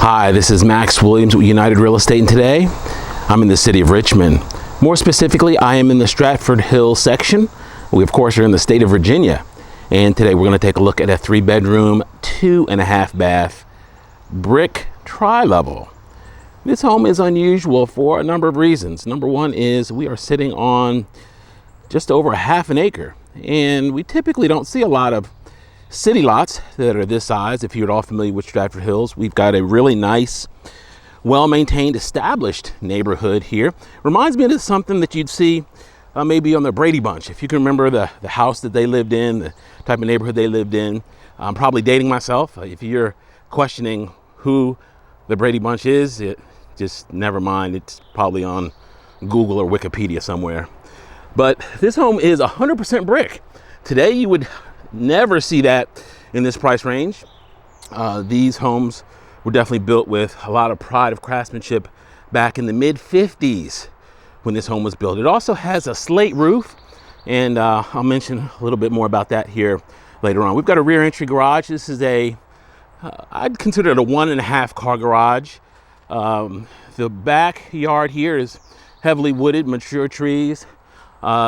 Hi, this is Max Williams with United Real Estate, and today I'm in the city of Richmond. More specifically, I am in the Stratford Hill section. We, of course, are in the state of Virginia. And today we're going to take a look at a 3-bedroom, 2.5 bath, brick tri-level. This home is unusual for a number of reasons. Number one is we are sitting on just over half an acre. And we typically don't see a lot of city lots that are this size. If you're at all familiar with Stratford Hills, we've got a really nice, well-maintained, established neighborhood here. Reminds me of something that you'd see maybe on the Brady Bunch. If you can remember the house that they lived in, the type of neighborhood they lived in. I'm probably dating myself. If you're questioning who the Brady Bunch is, just never mind. It's probably on Google or Wikipedia somewhere. But this home is 100% brick. Today you would never see that in this price range. These homes were definitely built with a lot of pride of craftsmanship back in the mid-50s when this home was built. It also has a slate roof, and I'll mention a little bit more about that here later on. We've got a rear entry garage. This is I'd consider it a 1.5 car garage. The backyard here is heavily wooded, mature trees.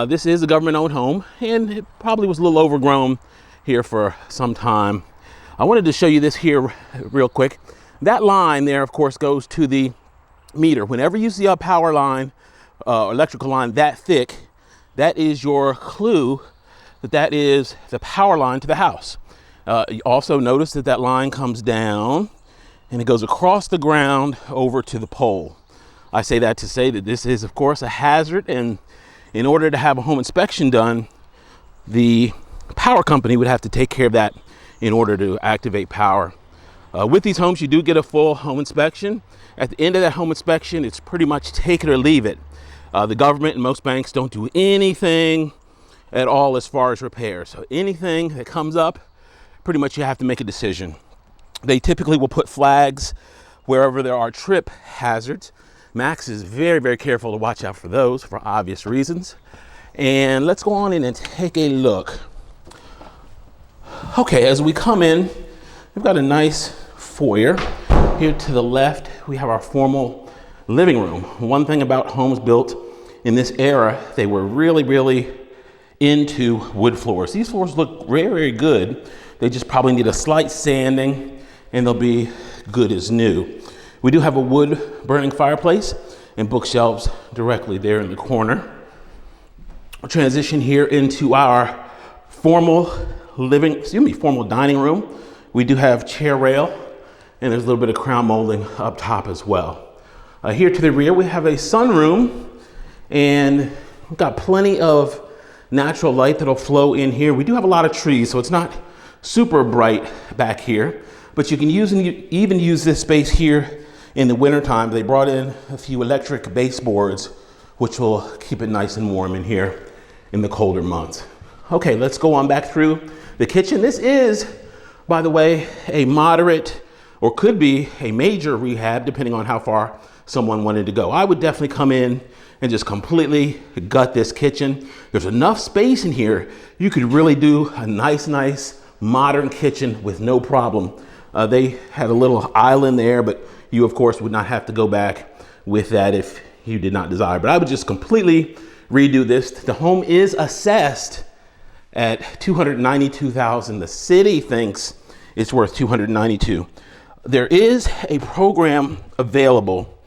This is a government-owned home, and it probably was a little overgrown here for some time. I wanted to show you this here real quick. That line there, of course, goes to the meter. Whenever you see a power line, electrical line that thick, that is your clue that is the power line to the house. You also notice that line comes down and it goes across the ground over to the pole. I say that to say that this is, of course, a hazard, and in order to have a home inspection done, the power company would have to take care of that in order to activate power. With these homes, you do get a full home inspection. At the end of that home inspection, it's pretty much take it or leave it. The government and most banks don't do anything at all as far as repairs. So anything that comes up, pretty much you have to make a decision. They typically will put flags wherever there are trip hazards. Max is very, very careful to watch out for those for obvious reasons. And let's go on in and take a look. Okay, as we come in, we've got a nice foyer. Here to the left, we have our formal living room. One thing about homes built in this era, they were really, really into wood floors. These floors look very, very good. They just probably need a slight sanding and they'll be good as new. We do have a wood burning fireplace and bookshelves directly there in the corner. We'll transition here into our formal dining room. We do have chair rail, and there's a little bit of crown molding up top as well. Here to the rear, we have a sunroom, and we've got plenty of natural light that'll flow in here. We do have a lot of trees, so it's not super bright back here, but you can even use this space here in the wintertime. They brought in a few electric baseboards, which will keep it nice and warm in here in the colder months. Okay, let's go on back through the kitchen. This is, by the way, a moderate or could be a major rehab depending on how far someone wanted to go. I would definitely come in and just completely gut this kitchen. There's enough space in here. You could really do a nice modern kitchen with no problem. They had a little island there, but you, of course, would not have to go back with that if you did not desire. But I would just completely redo this. The home is assessed at $292,000. The city thinks it's worth $292,000. There is a program available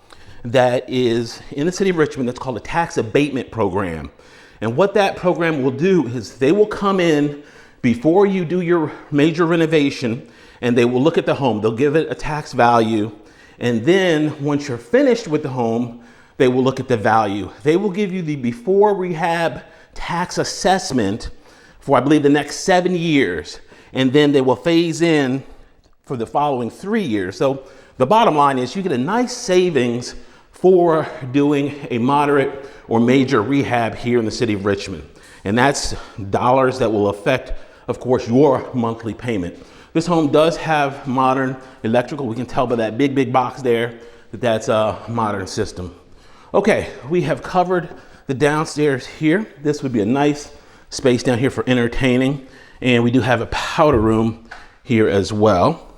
that is in the city of Richmond that's called a tax abatement program. And what that program will do is they will come in before you do your major renovation, and they will look at the home. They'll give it a tax value. And then once you're finished with the home, they will look at the value. They will give you the before rehab tax assessment for, I believe, the next 7 years. And then they will phase in for the following 3 years. So the bottom line is you get a nice savings for doing a moderate or major rehab here in the city of Richmond. And that's dollars that will affect, of course, your monthly payment. This home does have modern electrical. We can tell by that big box there that that's a modern system. Okay, we have covered the downstairs here. This would be a nice space down here for entertaining. And we do have a powder room here as well.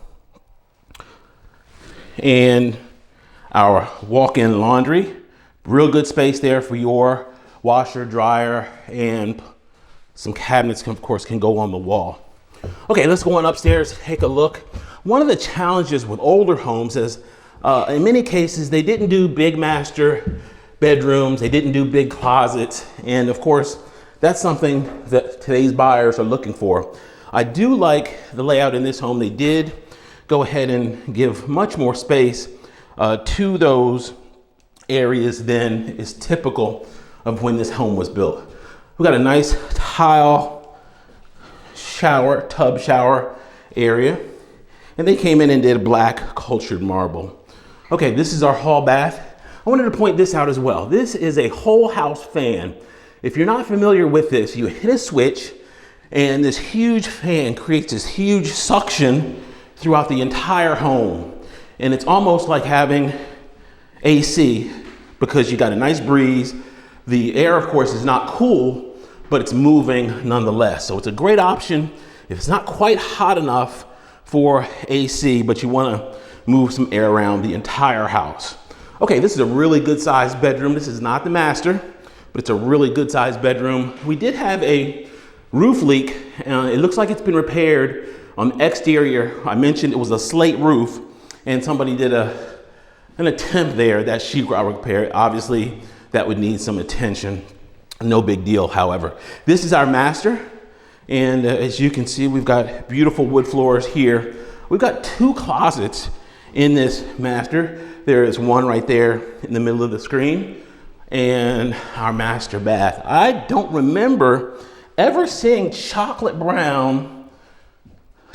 and our walk-in laundry. Real good space there for your washer, dryer, and some cabinets, of course, can go on the wall. Okay, let's go on upstairs, take a look. One of the challenges with older homes is, in many cases, they didn't do big master bedrooms, they didn't do big closets, and of course, that's something that today's buyers are looking for. I do like the layout in this home. They did go ahead and give much more space to those areas than is typical of when this home was built. We've got a nice tile shower, tub shower area, and they came in and did black cultured marble. Okay, this is our hall bath. I wanted to point this out as well. This is a whole house fan. If you're not familiar with this, you hit a switch and this huge fan creates this huge suction throughout the entire home. And it's almost like having AC because you got a nice breeze. The air, of course, is not cool, but it's moving nonetheless. So it's a great option if it's not quite hot enough for AC, but you want to move some air around the entire house. Okay, this is a really good sized bedroom. This is not the master, but it's a really good sized bedroom. We did have a roof leak. It looks like it's been repaired on the exterior. I mentioned it was a slate roof, and somebody did an attempt there that sheetrock repair. Obviously, that would need some attention. No big deal, however. This is our master, and as you can see, we've got beautiful wood floors here. We've got 2 closets in this master. There is one right there in the middle of the screen, and our master bath. I don't remember ever seeing chocolate brown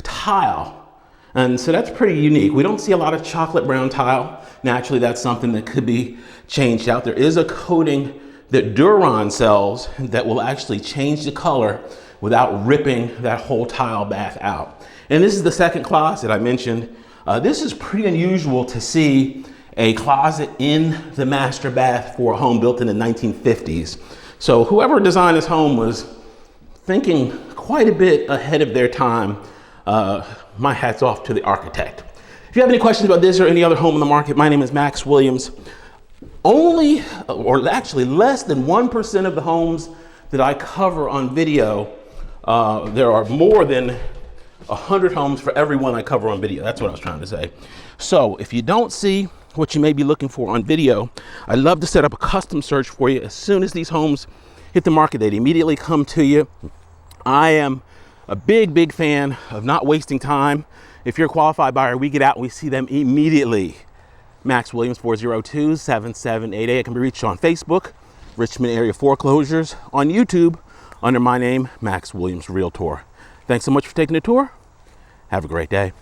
tile, and so that's pretty unique. We don't see a lot of chocolate brown tile. Naturally, that's something that could be changed out. There is a coating that Duron sells that will actually change the color without ripping that whole tile bath out. And this is the second closet I mentioned. This is pretty unusual to see a closet in the master bath for a home built in the 1950s. So whoever designed this home was thinking quite a bit ahead of their time. My hat's off to the architect. If you have any questions about this or any other home in the market, my name is Max Williams. Only, or actually less than 1% of the homes that I cover on video, there are more than 100 homes for every one I cover on video. That's what I was trying to say. So if you don't see what you may be looking for on video, I'd love to set up a custom search for you. As soon as these homes hit the market, they'd immediately come to you. I am a big fan of not wasting time. If you're a qualified buyer, we get out and we see them immediately. Max Williams, 402-7788. I can be reached on Facebook, Richmond Area Foreclosures, on YouTube under my name, Max Williams Realtor. Thanks so much for taking the tour. Have a great day.